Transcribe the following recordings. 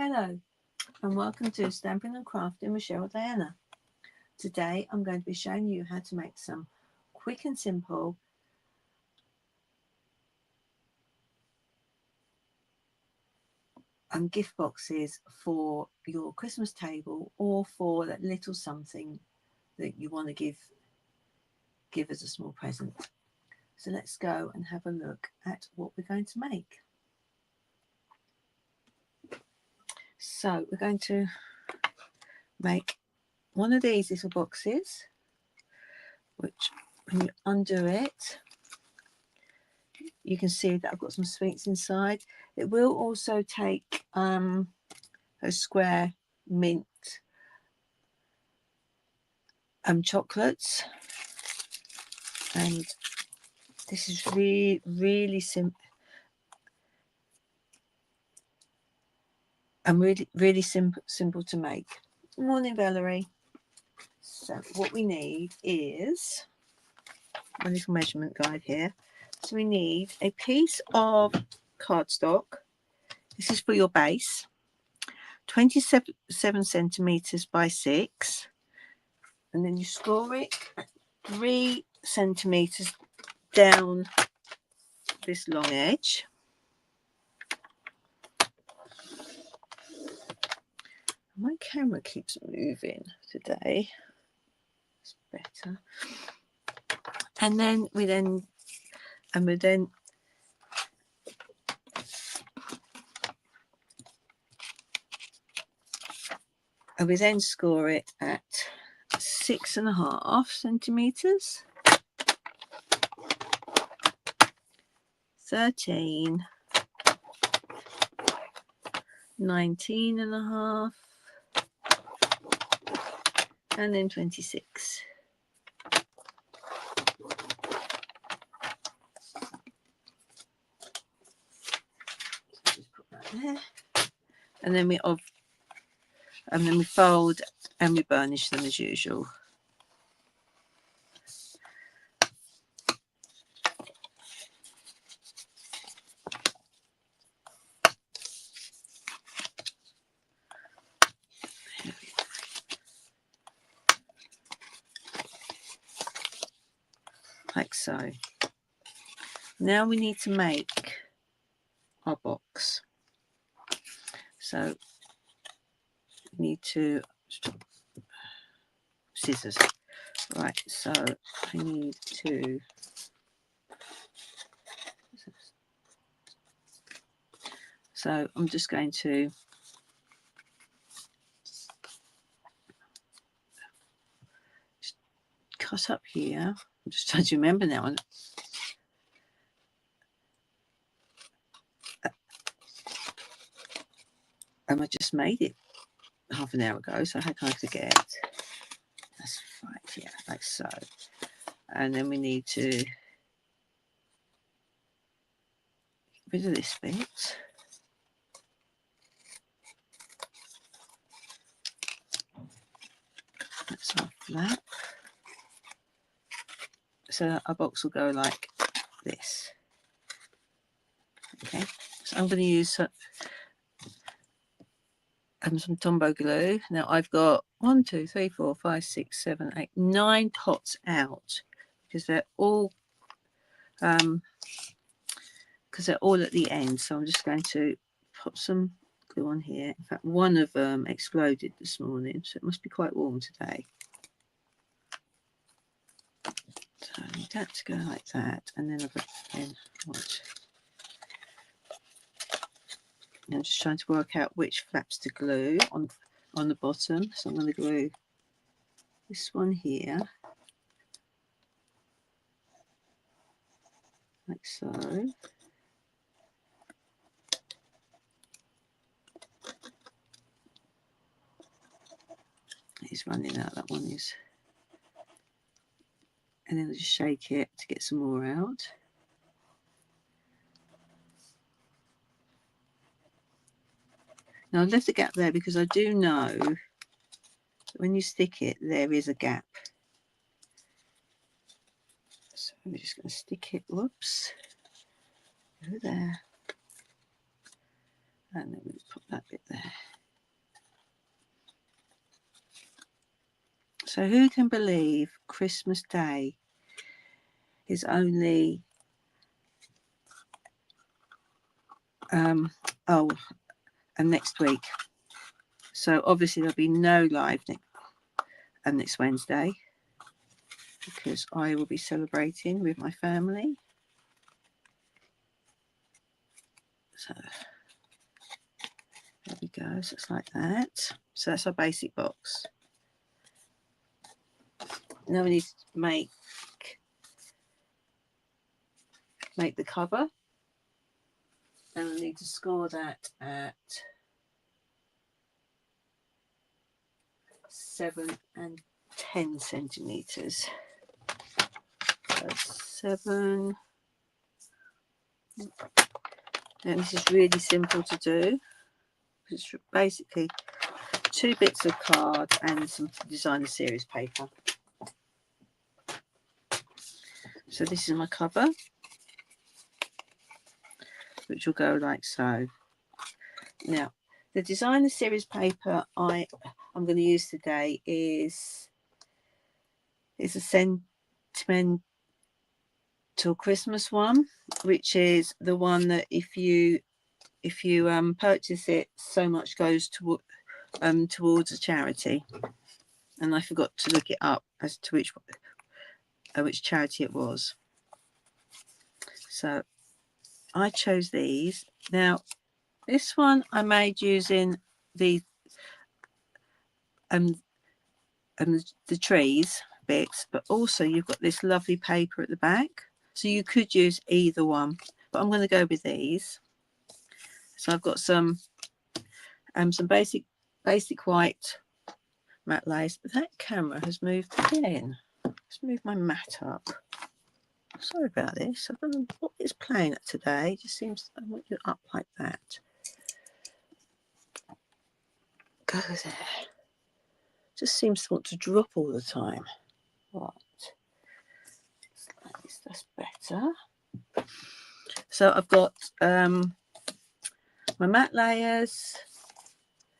Hello and welcome to Stampin' and Crafting with Cheryl Diana. Today I'm going to be showing you how to make some quick and simple gift boxes for your Christmas table or for that little something that you want to give as a small present. So let's go and have a look at what we're going to make. So we're going to make one of these little boxes, which when you undo it, you can see that I've got some sweets inside. It will also take a square mint chocolates, and this is really simple and really simple to make. Good morning, Valerie. So what we need is my little measurement guide here. So we need a piece of cardstock. This is for your base, 27 centimeters by 6, and then you score it at 3 centimeters down this long edge. My camera keeps moving today. It's better. And then we then score it at 6.5 centimeters, 13, 19.5, and then 26. So just put that there, and then we fold and we burnish them as usual. Like so. Now we need to make our box. So we need to scissors. Right, so I need to I'm just going to cut up here. I'm just trying to remember now. And I just made it half an hour ago, so how can I forget? That's right, yeah, like so. And then we need to get rid of this bit. That's our flap. So our box will go like this. Okay, so I'm going to use some Tombow glue. Now I've got 1, 2, 3, 4, 5, 6, 7, 8, 9 pots out because they're all at the end. So I'm just going to put some glue on here. In fact, one of them exploded this morning, so it must be quite warm today. So I need that to go like that, and then I've got I'm just trying to work out which flaps to glue on the bottom. So I'm going to glue this one here, like so. It's running out, that one is. And then I'll just shake it to get some more out. Now I've left a gap there because I do know that when you stick it, there is a gap. So I'm just going to stick it, whoops, go there. And then we'll put that bit there. So who can believe Christmas Day is only and next week. So obviously there'll be no live next Wednesday because I will be celebrating with my family. So there we go. So it's like that. So that's our basic box. Now we need to make the cover, and I need to score that at 7 and 10 centimeters. So 7. And this is really simple to do. It's basically 2 bits of card and some designer series paper. So this is my cover, which will go like so. Now, the designer series paper I'm going to use today is a sentimental Christmas one, which is the one that if you purchase it, so much goes towards a charity. And I forgot to look it up as to which charity it was. So I chose these. Now this one I made using the trees bits, but also you've got this lovely paper at the back, so you could use either one, but I'm going to go with these. So I've got some basic white matte lace, but that camera has moved again. Let's move my mat up. Sorry about this. I don't know what it's playing at today. It just seems I want you up like that. Go there. Just seems to want to drop all the time. Right. That's better. So I've got my matte layers.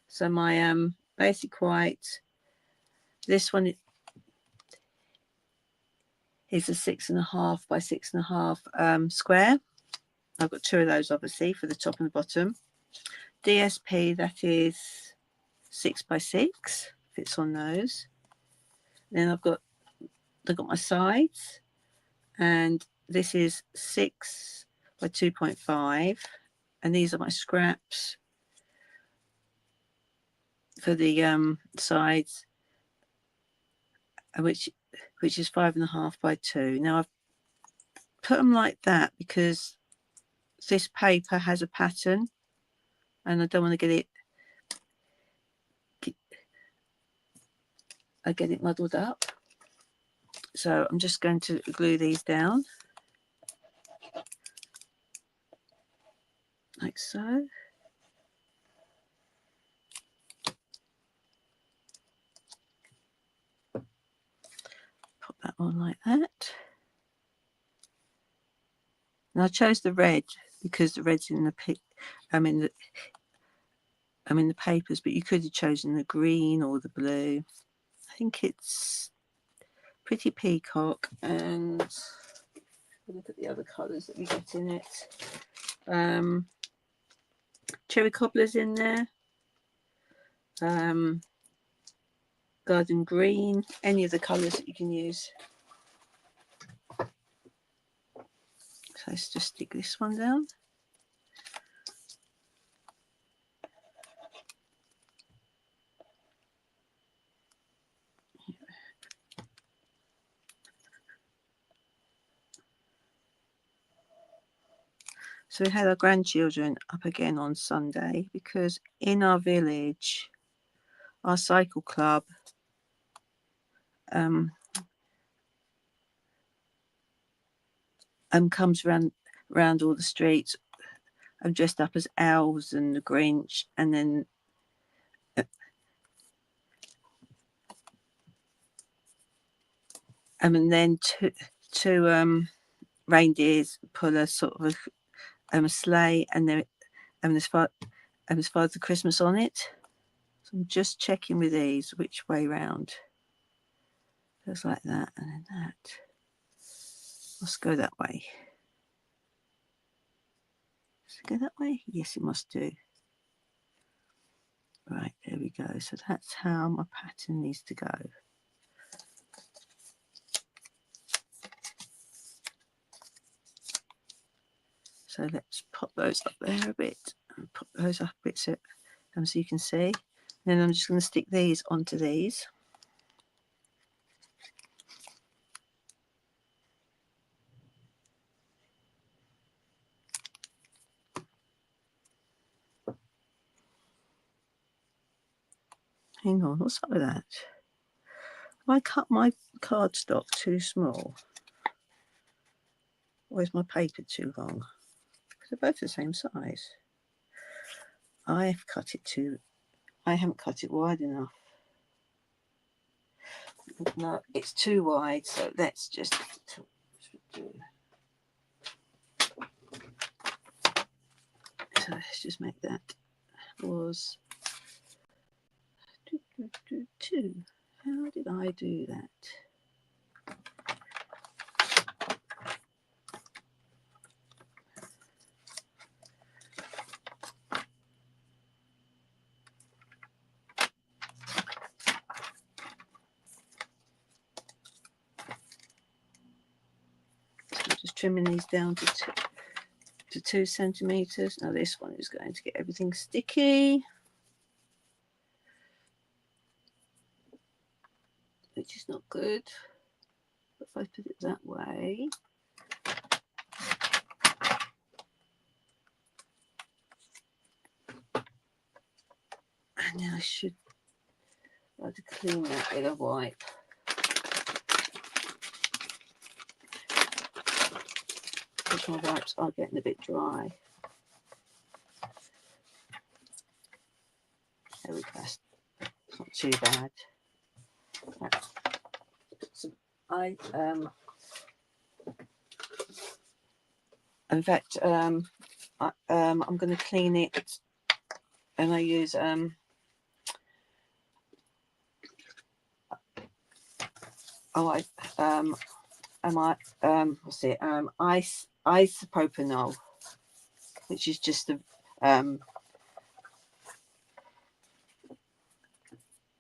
So my basic white. This one is a 6.5 by 6.5 square. I've got 2 of those obviously for the top and the bottom. DSP, that is 6 by 6, fits on those. Then I've got my sides, and this is 6 by 2.5, and these are my scraps for the sides, which is 5.5 by 2. Now I've put them like that because this paper has a pattern, and I don't want to get it muddled up. So I'm just going to glue these down like so. Put that on like that. And I chose the red because the red's in the the papers, but you could have chosen the green or the blue. I think it's pretty peacock, and look at the other colours that we get in it. Cherry cobblers in there, garden green, any of the colours that you can use. So let's just stick this one down. So we had our grandchildren up again on Sunday because in our village, our cycle club comes around all the streets. I'm dressed up as elves and the Grinch, and then two reindeers pull a sort of a sleigh, and there's Father Christmas on it. So I'm just checking with these which way round. Goes like that, and then that. Must go that way. Does it go that way? Yes, it must do. Right, there we go. So that's how my pattern needs to go. So let's pop those up there a bit, and pop those up a bit so you can see. Then I'm just going to stick these onto these. Hang on, what's up with that? Have I cut my cardstock too small? Or is my paper too long? Because they're both the same size. I've cut it too. I haven't cut it wide enough. No, it's too wide, so let's just do. So let's just make that was 2. How did I do that? So I'm just trimming these down to 2 centimeters. Now this one is going to get everything sticky, which is not good. But if I put it that way, and then I should try to clean that with a wipe. Because my wipes are getting a bit dry. There we go. It's not too bad. Right. So in fact, I'm going to clean it, and I use what's it? Isopropanol, which is just a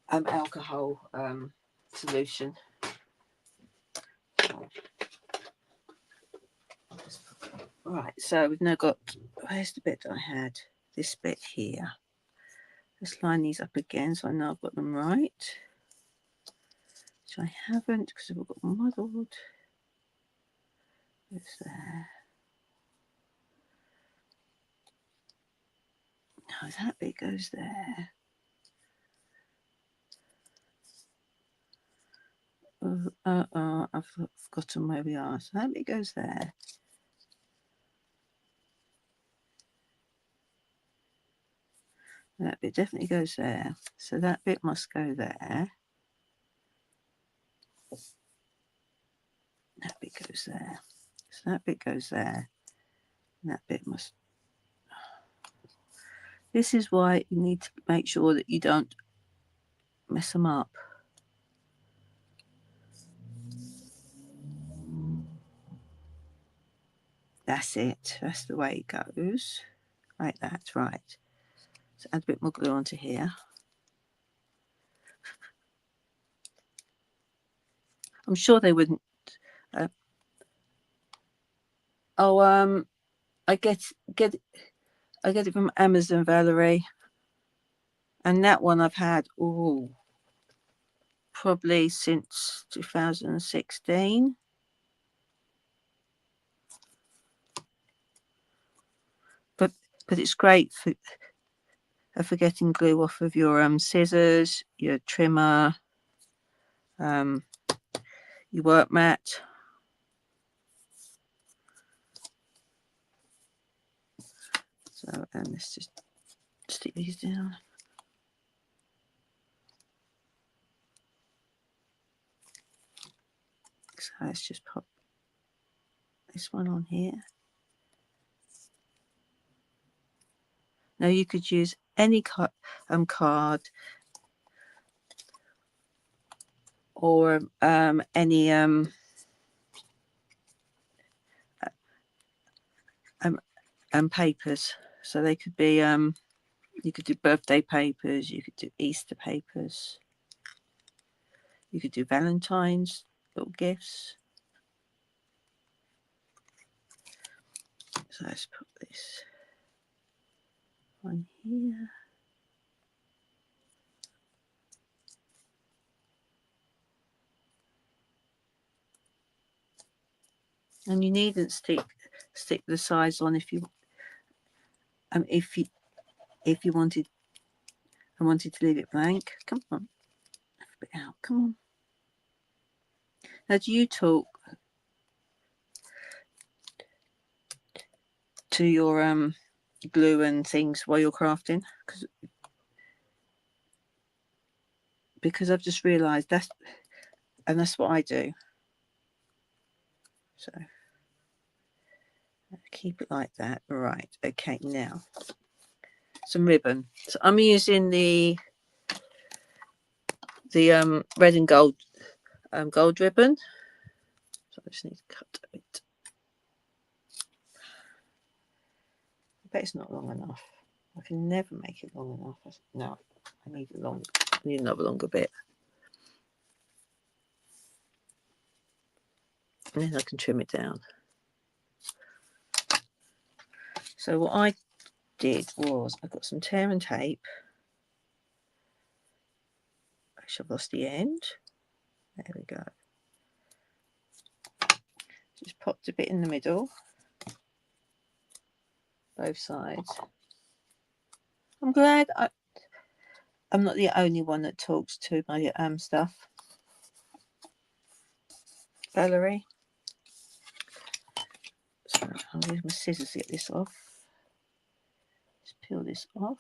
alcohol solution. Right, so we've now got, where's the bit that I had? This bit here. Let's line these up again so I know I've got them right. Which I haven't because I've got muddled. It's there. No, that bit goes there. I've forgotten where we are. So that bit goes there. That bit definitely goes there. So that bit must go there. That bit goes there. So that bit goes there. And that bit must. This is why you need to make sure that you don't mess them up. That's it. That's the way it goes. Like that, right. So add a bit more glue onto here. I'm sure they wouldn't. I get it from Amazon, Valerie, and that one I've had probably since 2016. But it's great for getting glue off of your scissors, your trimmer, your work mat. So let's just stick these down. So let's just pop this one on here. Now you could use any card or any papers. So they could be you could do birthday papers, you could do Easter papers, you could do Valentine's little gifts. So let's put this on here. And you needn't stick the size on if you wanted to leave it blank. Come on, flip it out. Come on. Now, do you talk to your glue and things while you're crafting? Because I've just realised that's what I do. So keep it like that. Right. Okay. Now some ribbon. So I'm using the red and gold gold ribbon. So I just need to cut a bit. I bet it's not long enough. I can never make it long enough. No, I need another longer bit. And then I can trim it down. So what I did was I got some tear and tape. Actually, I've lost the end. There we go. Just popped a bit in the middle, both sides. I'm glad I'm not the only one that talks to my stuff. Valerie. So I'll use my scissors to get this off. Just peel this off.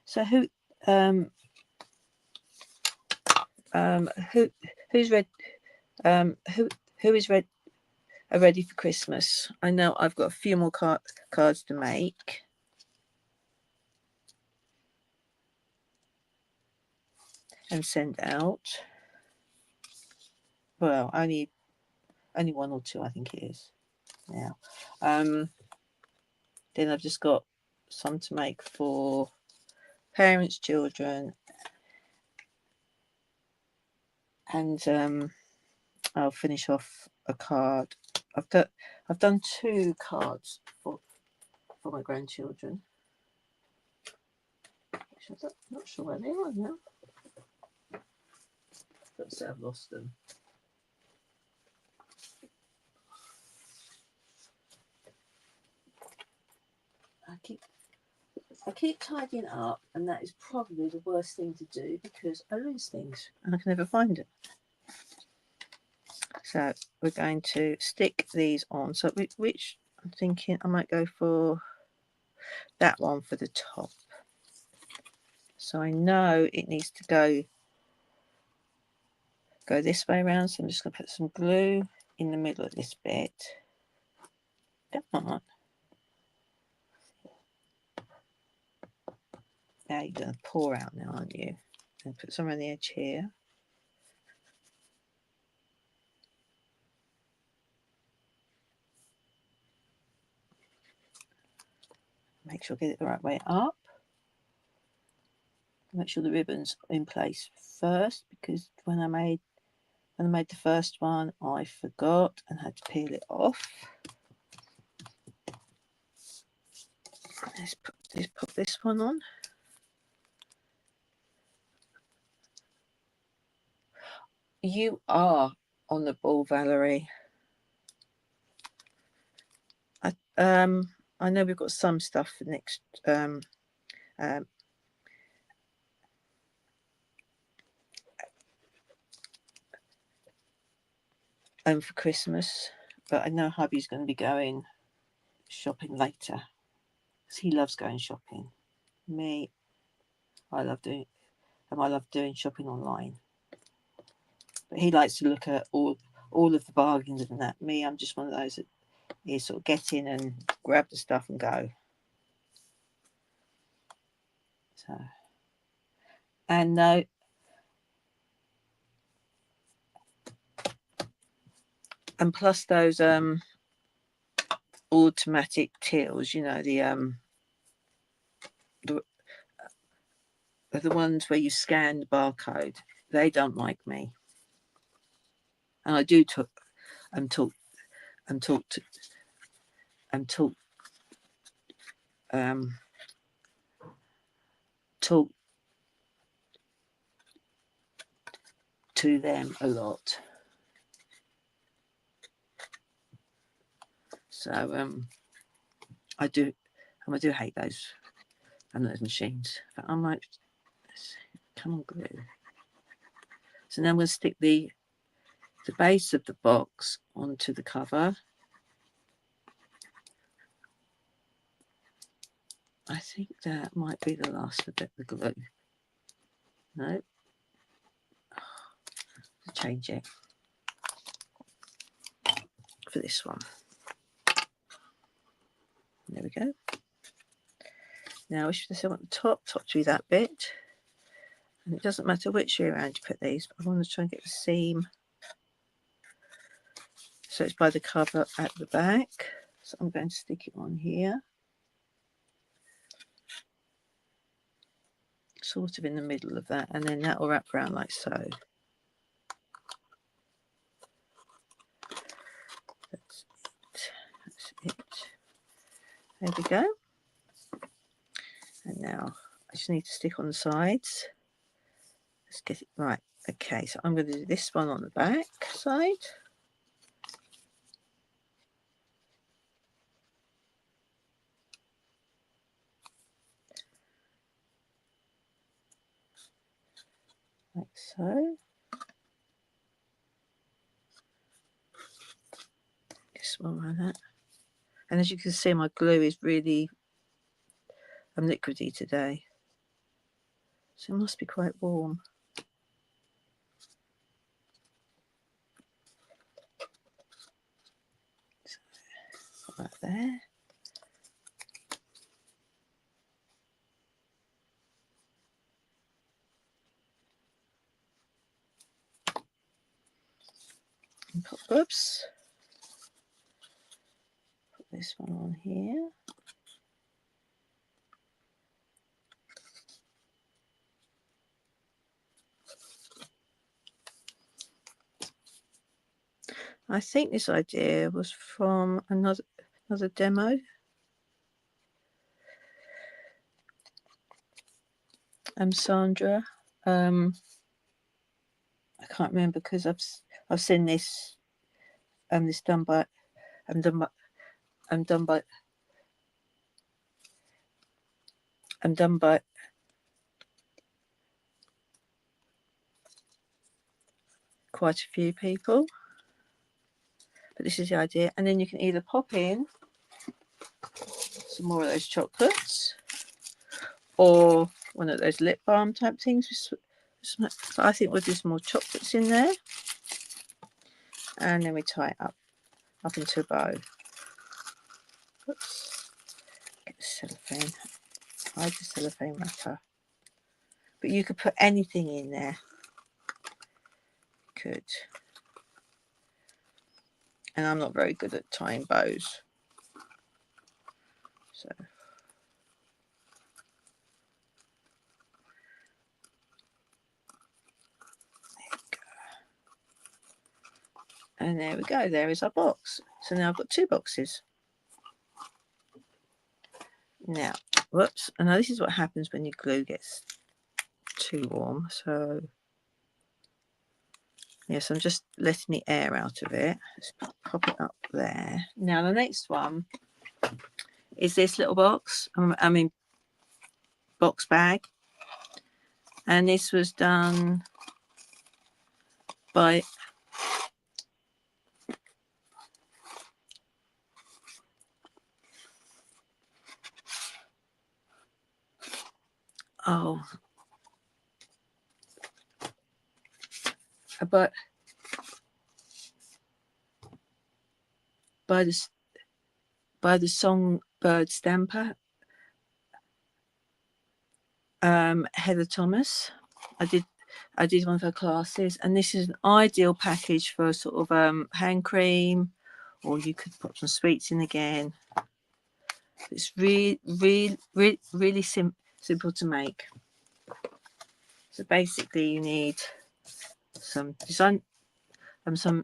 So who's ready for Christmas? I know I've got a few more cards to make. And send out. Well, only one or two, I think it is now. Then I've just got some to make for parents, children, and I'll finish off a card. I've done 2 cards for my grandchildren. I'm not sure where they are now. Let's say I've lost them. I keep tidying up, and that is probably the worst thing to do because I lose things and I can never find it. So we're going to stick these on. So which I'm thinking I might go for that one for the top. So I know it needs to go this way around. So I'm just going to put some glue in the middle of this bit. Come on. Now you're going to pour out now, aren't you? And put some on the edge here. Make sure I get it the right way up. Make sure the ribbon's in place first, because when I made the first one, I forgot and had to peel it off. Let's put this one on. You are on the ball, Valerie. I know we've got some stuff for next for Christmas, but I know hubby's going to be going shopping later because he loves going shopping. Me, I love doing shopping online, but he likes to look at all of the bargains and that. Me, I'm just one of those that you sort of get in and grab the stuff and go. So, and no, and plus those automatic tills, you know, the ones where you scan the barcode, they don't like me. And I do talk to them a lot. So I do hate those machines. But I might come on glue. So now I'm going to stick the base of the box onto the cover. I think that might be the last of the glue. No. Change it for this one. There we go. Now we should still want the top to be that bit. And it doesn't matter which way around you put these, but I want to try and get the seam. So it's by the cover at the back. So I'm going to stick it on here. Sort of in the middle of that, and then that will wrap around like so. That's it. There we go. And now I just need to stick on the sides. Let's get it right. Okay, so I'm going to do this one on the back side. Like so. This one like that. And as you can see, my glue is really liquidy today. So it must be quite warm. So, put that there. And oops. Put this one on here. I think this idea was from another demo. Sandra. I can't remember because I've seen this this done by quite a few people. But this is the idea, and then you can either pop in some more of those chocolates or one of those lip balm type things. I think we'll do some more chocolates in there, and then we tie it up into a bow. Oops. Get the cellophane. Hide the cellophane wrapper. But you could put anything in there. Could. And I'm not very good at tying bows. So and there we go, there is our box. So now I've got two boxes. Now, whoops, I know this is what happens when your glue gets too warm. So yes, I'm just letting the air out of it. Let's pop it up there. Now the next one is this little box, box bag. And this was done by but by the Songbird Stamper. Heather Thomas. I did one of her classes, and this is an ideal package for sort of hand cream, or you could put some sweets in again. It's really simple to make. So basically, you need some design, some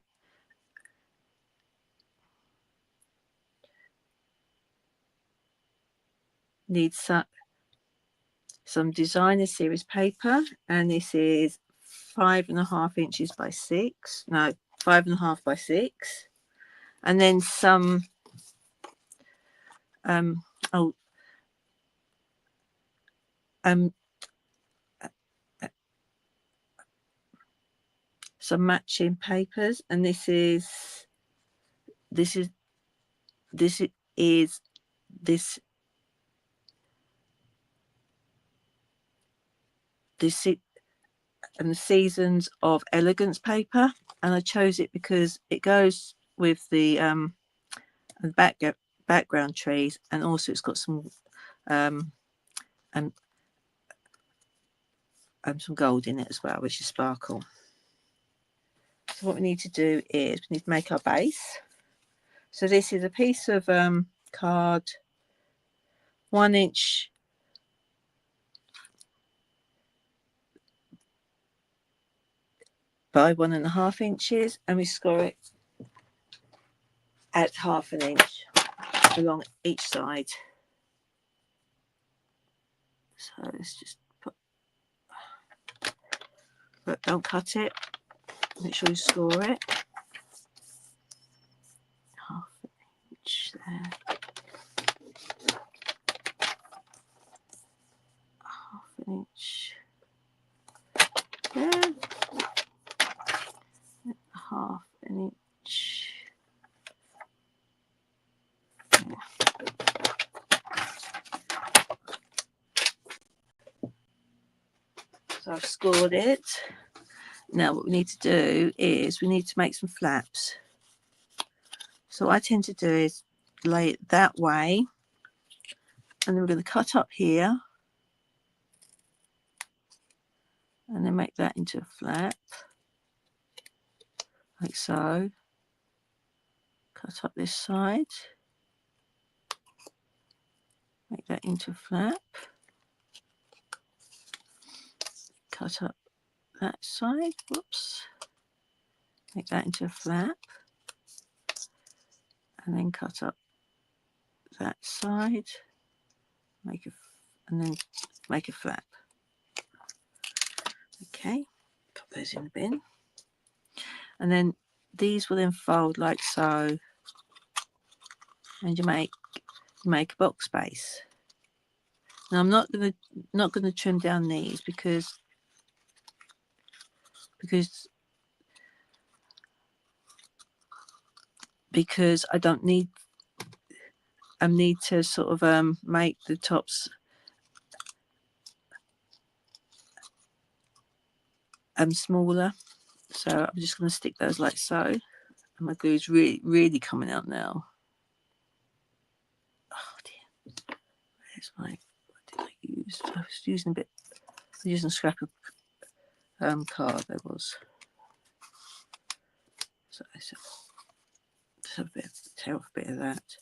some designer series paper, and this is 5.5 inches by 6. No, 5.5 by 6, and then some some matching papers, and this is and the Seasons of Elegance paper, and I chose it because it goes with the background trees, and also it's got some some gold in it as well, which is sparkle. So what we need to do is we need to make our base. So this is a piece of card, 1 inch by 1.5 inches, and we score it at 1/2 inch along each side. So let's just put, but don't cut it. Make sure you score it. 1/2 inch there. 1/2 inch there. 1/2 inch. So I've scored it. Now what we need to do is we need to make some flaps. So what I tend to do is lay it that way, and then we're going to cut up here and then make that into a flap like so. Cut up this side, make that into a flap, cut up that side, whoops, make that into a flap, and then cut up that side, and then make a flap. Okay, put those in the bin, and then these will then fold like so, and you make a box base. Now I'm not gonna trim down these because I don't need. I need to sort of make the tops smaller, so I'm just going to stick those like so, and my glue is really coming out now. Oh dear, where's my, what did I use? I was using a scrap of card there was, so I just have tear off a bit of that.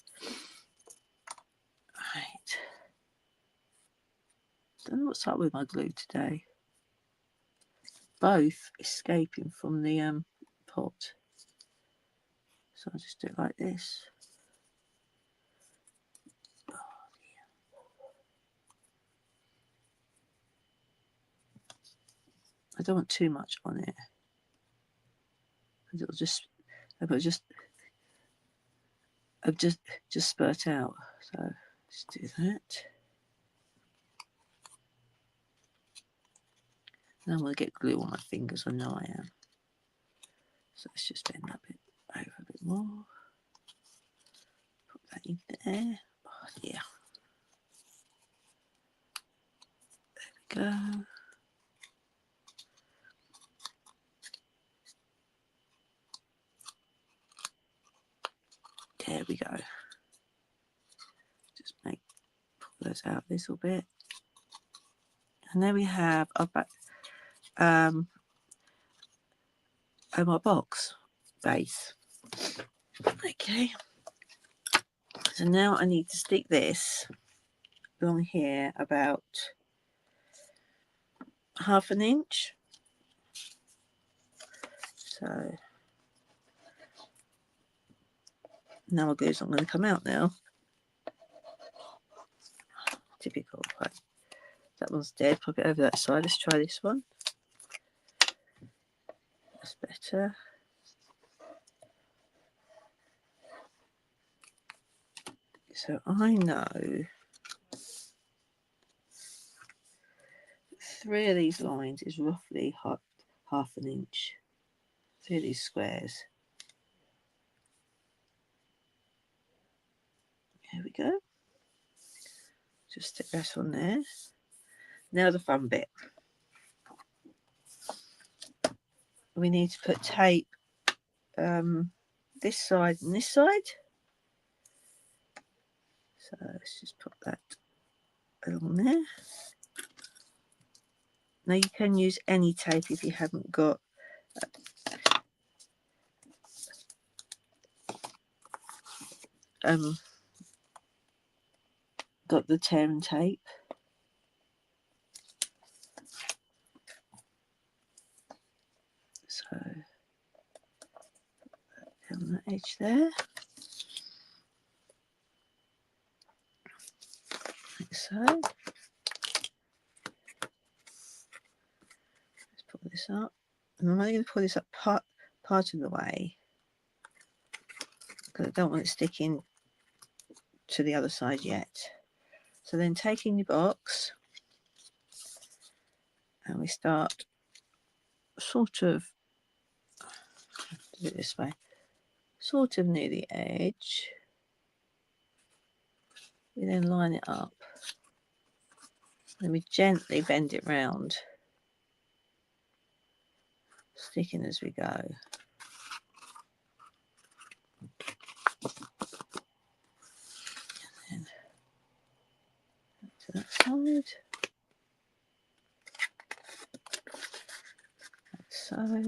Right, don't know what's up with my glue today. Both escaping from the pot. So I'll just do it like this. Oh, I don't want too much on it, because it'll just spurt out. So let's do that. Now I'm going to get glue on my fingers. I know I am. So let's just bend that bit over a bit more. Put that in there. Oh yeah. There we go. There we go. Just pull those out a little bit. And there we have our back, my box base. Okay, so now I need to stick this along here about 1/2 inch. So now my glue's not going to come out now. Typical. Right. That one's dead. Pop it over that side. Let's try this one. That's better. So I know 3 of these lines is roughly 1/2 inch. 3 of these squares. Here we go. Just stick that on there. Now the fun bit. We need to put tape this side and this side. So let's just put that along there. Now you can use any tape if you haven't got the tearing tape. So on that edge there, like so. Let's pull this up, and I'm only going to pull this up part of the way because I don't want it sticking to the other side yet. So then taking your box, and we start sort of do it this way, sort of near the edge. We then line it up, and we gently bend it round, sticking as we go. And then to that side, like so.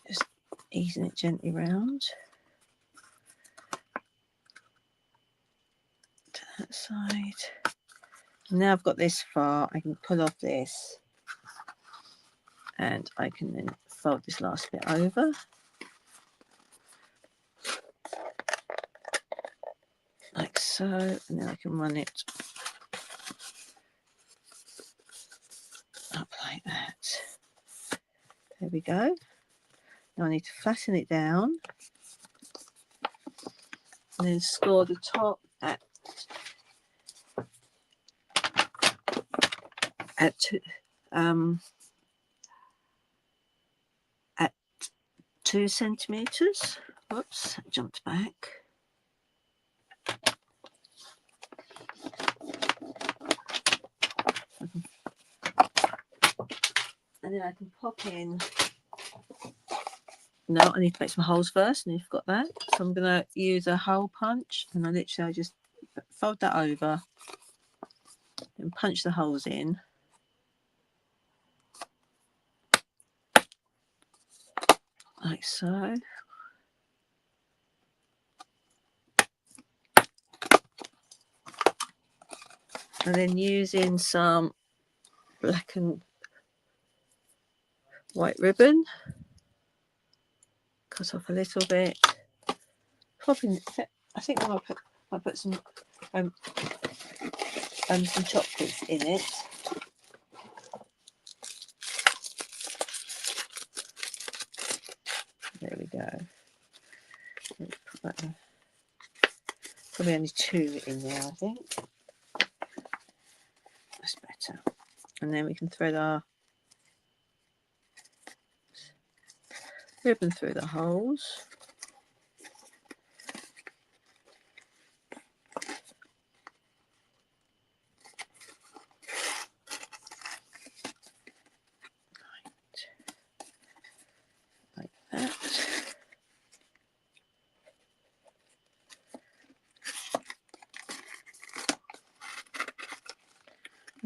Just easing it gently round to that side. Now I've got this far, I can pull off this, and I can then fold this last bit over. Like so, and then I can run it up like that. There we go. Now I need to flatten it down and then score the top at 2 centimeters. Whoops, I jumped back. And then I can pop in. No, I need to make some holes first, and you've got that. So I'm going to use a hole punch, and I just fold that over and punch the holes in. Like so. And then using some black and white ribbon, cut off a little bit. Popping, I think I put some chocolates in it. There we go. Put that in. Probably only 2 in there, I think. That's better. And then we can thread our ribbon through the holes. Like that.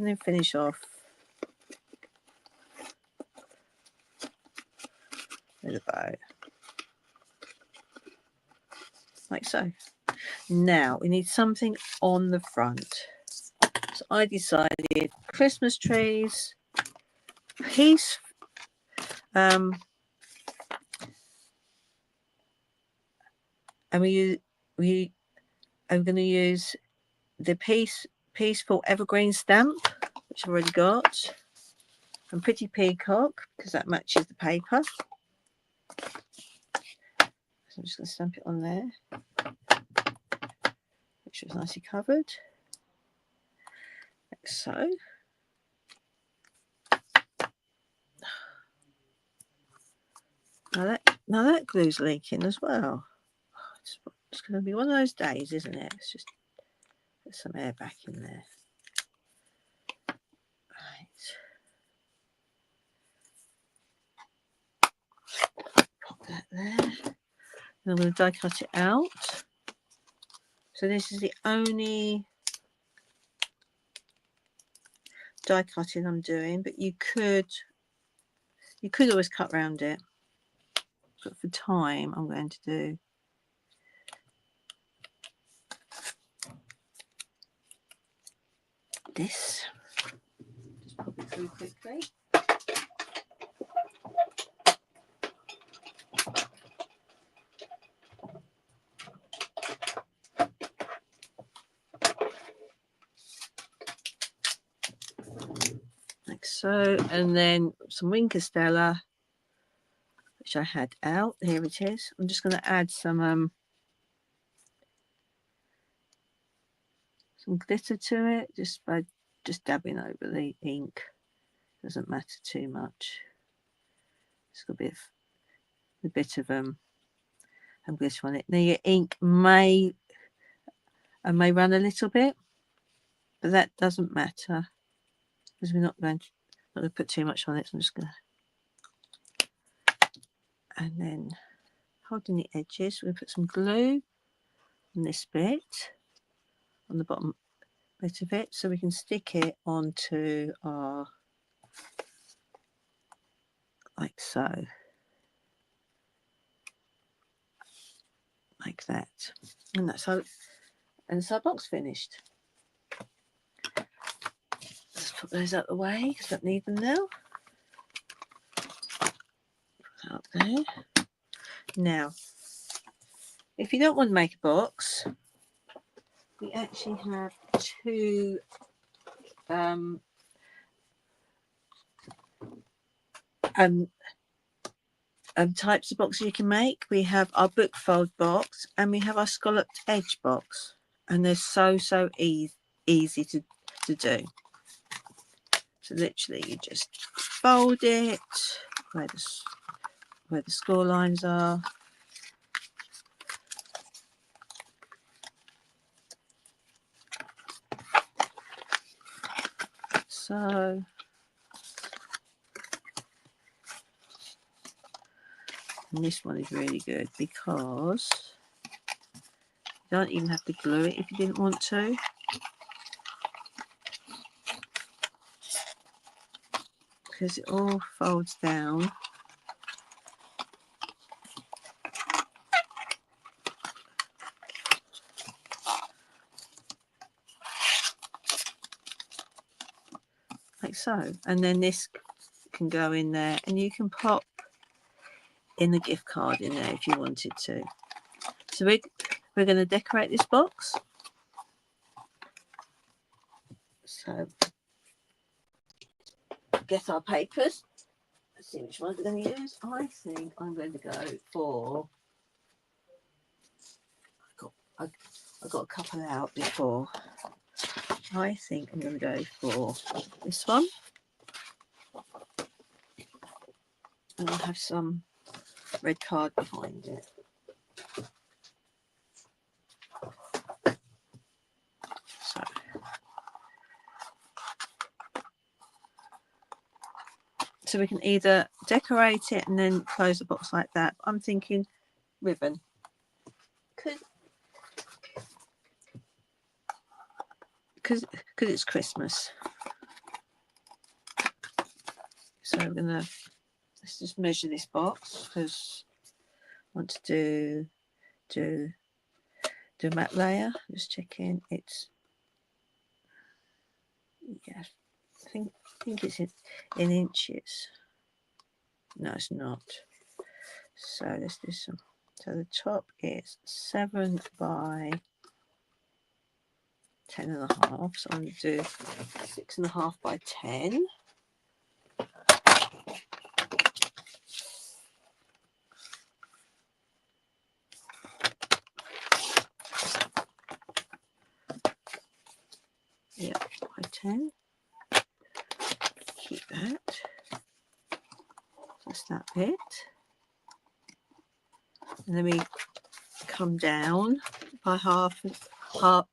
and then finish off with a bow, like so. Now we need something on the front. So I decided Christmas trees, piece, and I'm going to use the Peaceful Evergreen stamp, which I've already got, and Pretty Peacock, because that matches the paper. So I'm just going to stamp it on there. Make sure it's nicely covered, like so. Now that glue's leaking as well. It's going to be one of those days, isn't it? Let's just put some air back in there. Right. Pop that there. And I'm going to die cut it out. So this is the only die cutting I'm doing, but you could always cut around it. But for time, I'm going to do this. Just pop it through quickly. Like so, and then some Wink Castella, which I had out. Here it is. I'm just going to add some glitter to it, just by dabbing over the ink. Doesn't matter too much. It's got a bit of glitter on it. Now your ink may run a little bit, but that doesn't matter because we're not going to put too much on it. So I'm just going to, and then holding the edges, we'll put some glue on this bit, on the bottom bit of it, so we can stick it onto our, like so, like that, and that's how. And it's our box finished. Let's put those out of the way because I don't need them now. Put that up there. Now, if you don't want to make a box, we actually have two types of boxes you can make. We have our book fold box and we have our scalloped edge box, and they're so easy to do. So literally you just fold it where the score lines are, so and this one is really good because you don't even have to glue it if you didn't want to. Because it all folds down. Like so. And then this can go in there and you can pop in the gift card in there if you wanted to. So we're going to decorate this box. So get our papers. Let's see which ones we're going to use. I think I'm going to go for, I got a couple out before. I think I'm going to go for this one. And I'll have some red card behind it. So we can either decorate it and then close the box like that. I'm thinking ribbon. Because it's Christmas. we're gonna, let's just measure this box because I want to do a mat layer. Just checking it's, yeah, I think it's in inches. No, it's not. So let's do some. So the top is 7 by 10.5. So I'm going to do 6.5 by 10. Yeah, by 10. Keep that. That's that bit. And then we come down by half a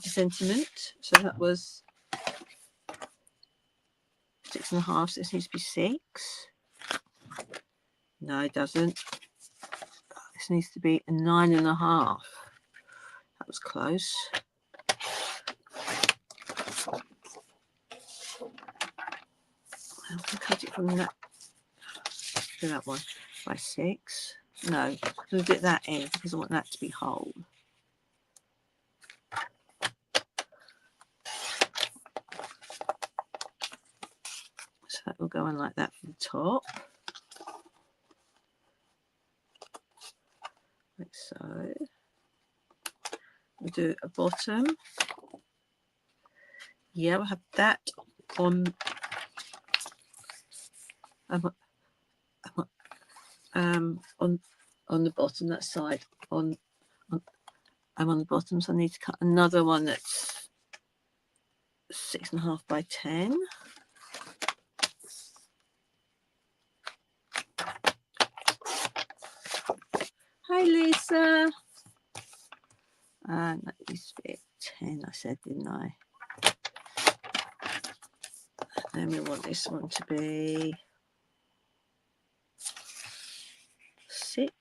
centimetre. So that was 6.5. So this needs to be 6. No, it doesn't. This needs to be a 9.5. That was close. I'm going to cut it from that. Do that one by 6. No, I'm going to do it that end because I want that to be whole. So that will go on like that from the top. Like so. We'll do a bottom. Yeah, we'll have that on on the bottom, that side. I'm on the bottom, so I need to cut another one that's 6.5 by 10. Hi, Lisa. And that used to be 10, I said, didn't I? And then we want this one to be 6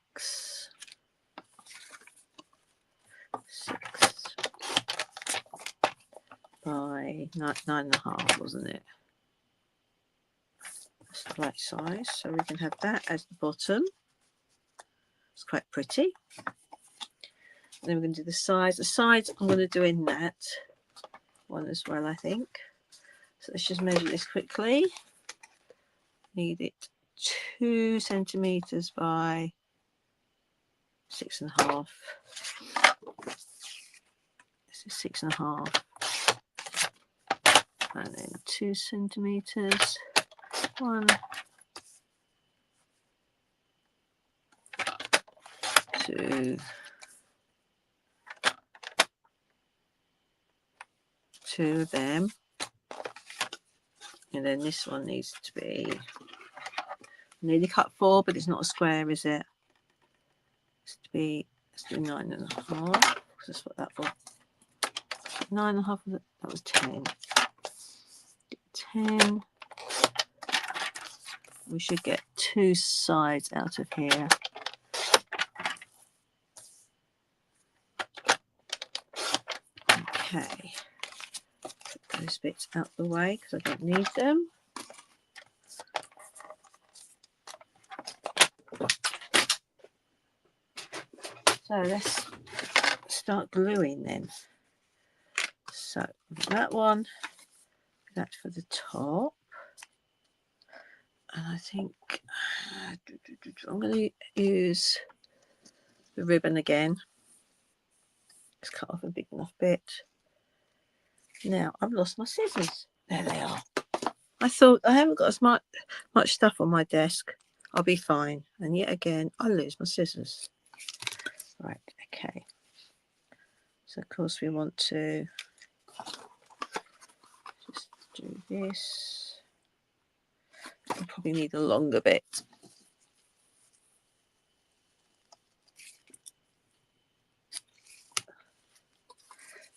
by 9.5, wasn't it? That's the right size, so we can have that as the bottom. It's quite pretty. And then we're going to do the sides. The sides I'm going to do in that one as well, I think. So let's just measure this quickly. Need it 2 centimeters by 6.5. This is 6.5. And then 2 centimeters. 1, 2, 2 of them. And then this one needs to be, nearly cut 4, but it's not a square, is it? It's to be, let's do 9.5, because that's what that was. 9.5, that was 10. 10. We should get 2 sides out of here. Okay. Put those bits out the way because I don't need them. So let's start gluing then. So that one, that's for the top. And I think I'm going to use the ribbon again. Let's cut off a big enough bit. Now I've lost my scissors. There they are. I thought I haven't got as much stuff on my desk. I'll be fine. And yet again, I lose my scissors. Right, okay. So of course we want to just do this. I probably need a longer bit.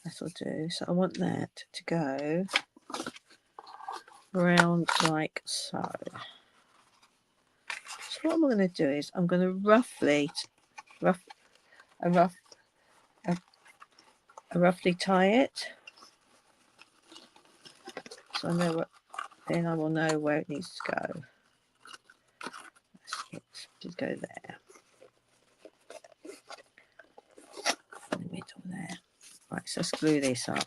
That'll do. So I want that to go around like so. So what I'm going to do is I'm going to roughly tie it. So I know what, then I will know where it needs to go. It should go there. In the middle there. Right, so let's glue this up.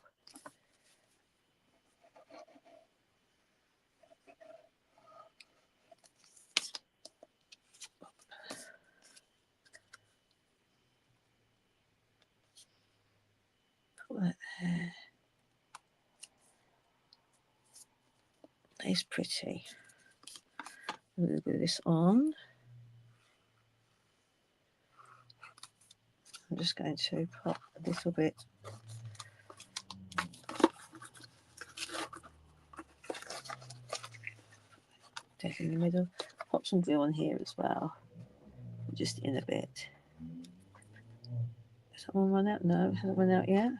Put that there. It's pretty. I'm going to glue this on. I'm just going to pop a little bit down in the middle. Pop some glue on here as well, just in a bit. Has that one run out? No, it hasn't run out yet.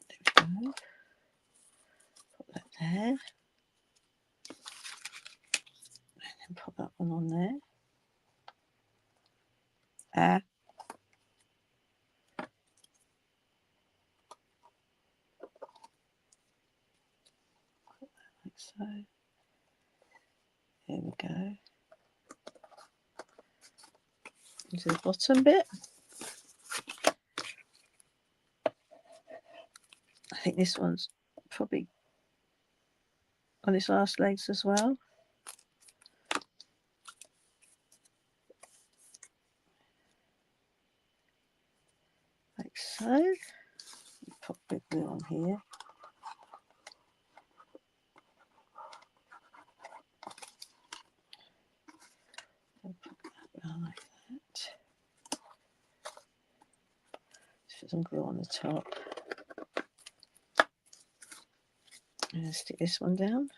There we go. Put that there. And then pop that one on there. Like so. There we go. Into the bottom bit. I think this one's probably on its last legs as well. Like so. Pop a bit of glue on here. Put that around like that. Just put some glue on the top. And stick this one down.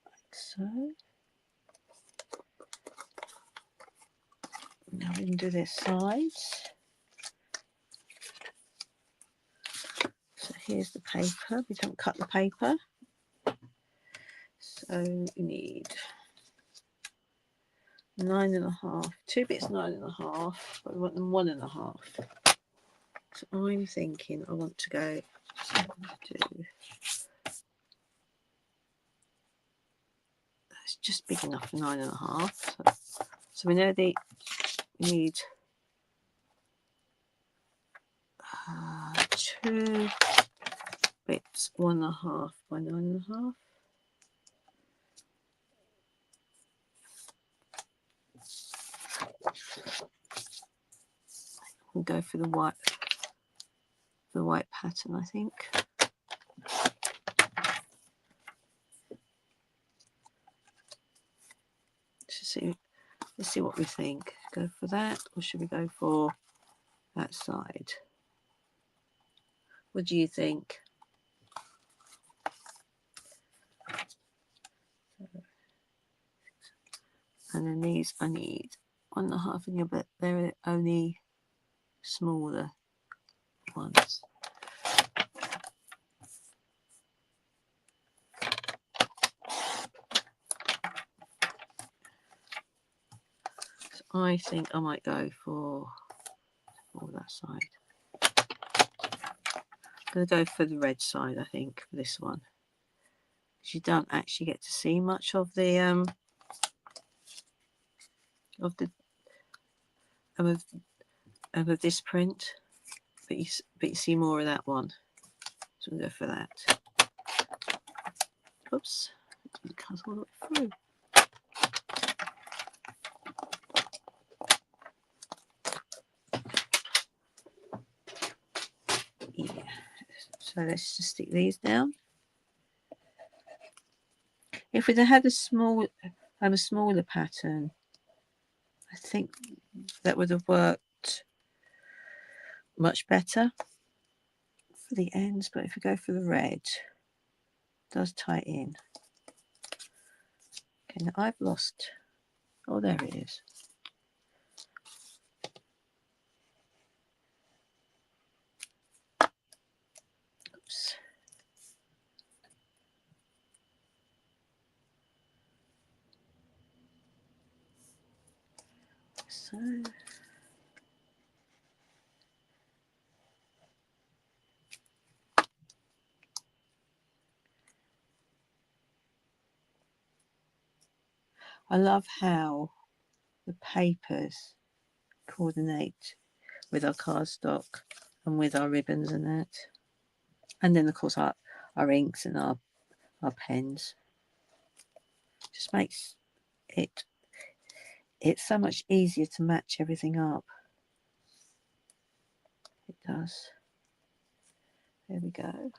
Like so. Now we can do their sides. So here's the paper. We don't cut the paper. So we need 9.5, 2 bits 9.5, but we want them 1.5. So I'm thinking I want to go that's just big enough for 9.5. So we know we need 2 bits 1.5 by 9.5. We'll go for the white pattern, I think. Let's see what we think. Go for that, or should we go for that side? What do you think? And then these I need 1.5 in your, but they're only smaller ones. So I think I might go for that side. I'm going to go for the red side, I think, for this one. Because you don't actually get to see much of the of this print, but you see more of that one. So we'll go for that. Oops, it comes all the way through. Yeah. So let's just stick these down. If we'd had a smaller pattern, I think that would have worked much better for the ends. But if we go for the red, it does tie in. Okay, now I've lost. Oh, there it is. Oops. so. I love how the papers coordinate with our cardstock and with our ribbons and that. And then, of course, our inks and our pens. Just makes it's so much easier to match everything up. It does. There we go.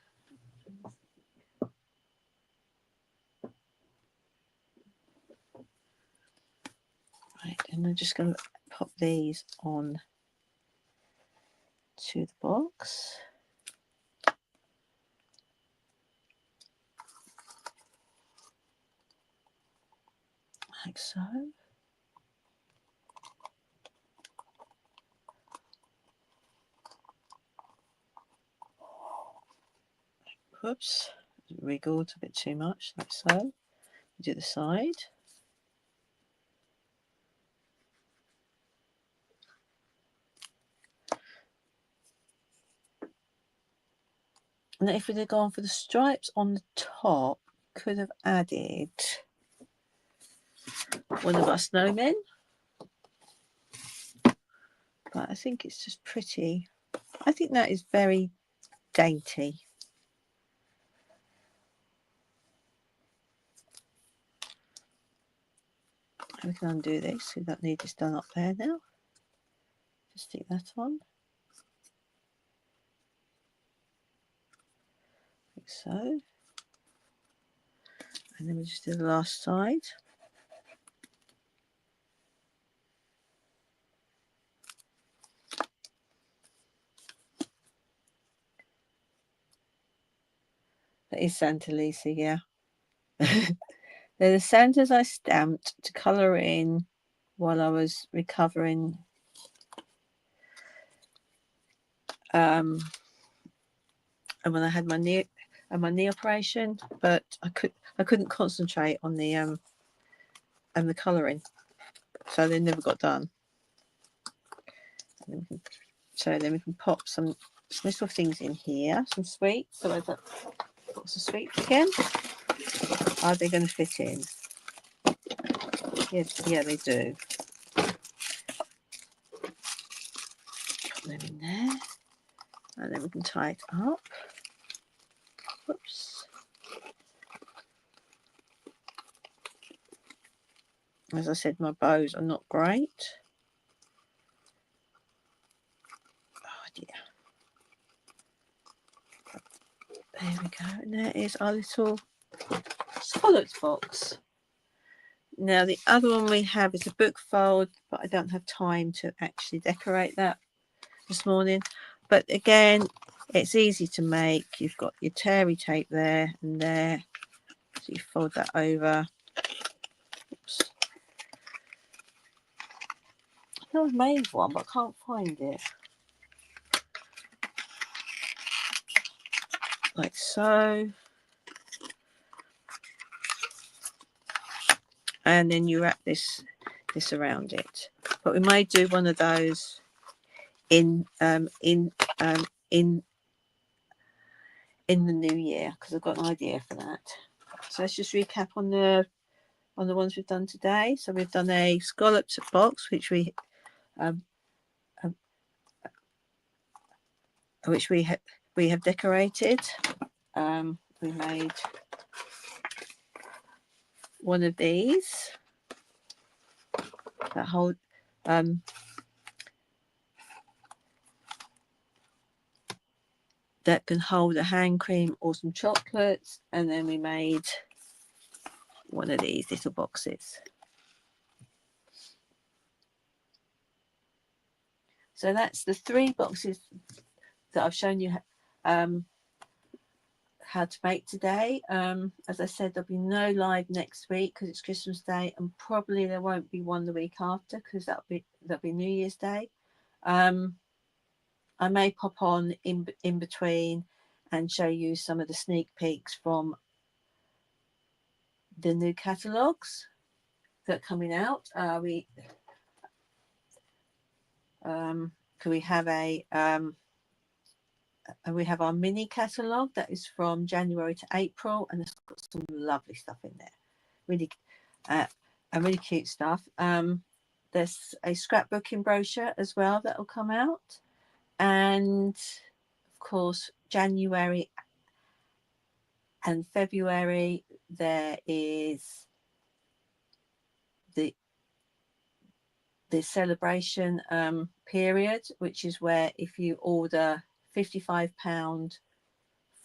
Right, and I'm just going to pop these on to the box. Like so. Whoops, wriggled a bit too much, like so. Do the side. And if we'd have gone for the stripes on the top, could have added one of our snowmen. But I think it's just pretty. I think that is very dainty. We can undo this. We don't need this done up there now. Just stick that on. Like so. And then we just do the last side. That is Santa Lisa, yeah. They're the Santas I stamped to colour in while I was recovering and when I had my knee operation, but I couldn't concentrate on the colouring, so they never got done. So then we can pop some little things in here, some sweets. So I've got some sweets again. Are they going to fit in? Yes, yeah, they do. Put them in there, and then we can tie it up. Whoops. As I said, my bows are not great. Oh dear. There we go. And there is our little scallops box. Now the other one we have is a book fold, but I don't have time to actually decorate that this morning. But again, it's easy to make. You've got your terry tape there and there. So you fold that over. Oops. I know I've made one, but I can't find it. Like so. And then you wrap this around it. But we may do one of those in the new year, because I've got an idea for that. So let's just recap on the ones we've done today. So we've done a scalloped box, which we have decorated. We made one of these that hold that can hold a hand cream or some chocolates, and then we made one of these little boxes. So that's the 3 boxes that I've shown you how to make today. As I said, there'll be no live next week because it's Christmas Day, and probably there won't be one the week after because that'll be New Year's Day. I may pop on in between and show you some of the sneak peeks from the new catalogues that are coming out. we have we have our mini catalogue that is from January to April, and it's got some lovely stuff in there, really and really cute stuff. There's a scrapbooking brochure as well that will come out, and of course January and February there is the celebration period, which is where if you order £55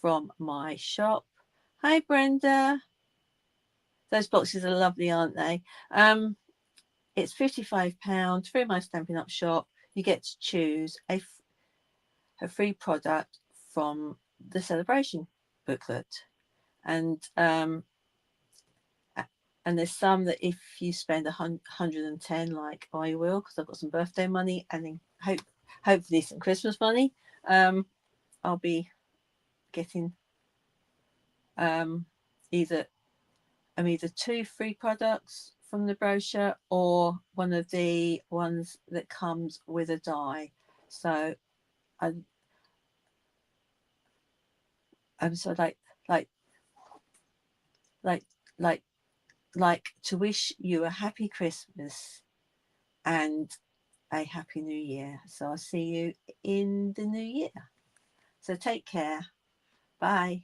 from my shop. Hi Brenda, those boxes are lovely, aren't they? It's £55 through my Stampin' Up shop. You get to choose a free product from the celebration booklet, and there's some that if you spend 110, like I will, because I've got some birthday money and then hopefully some Christmas money, I'll be getting either 2 free products from the brochure or one of the ones that comes with a die. So I'm so like to wish you a happy Christmas and a happy new year. So I'll see you in the new year. So take care. Bye.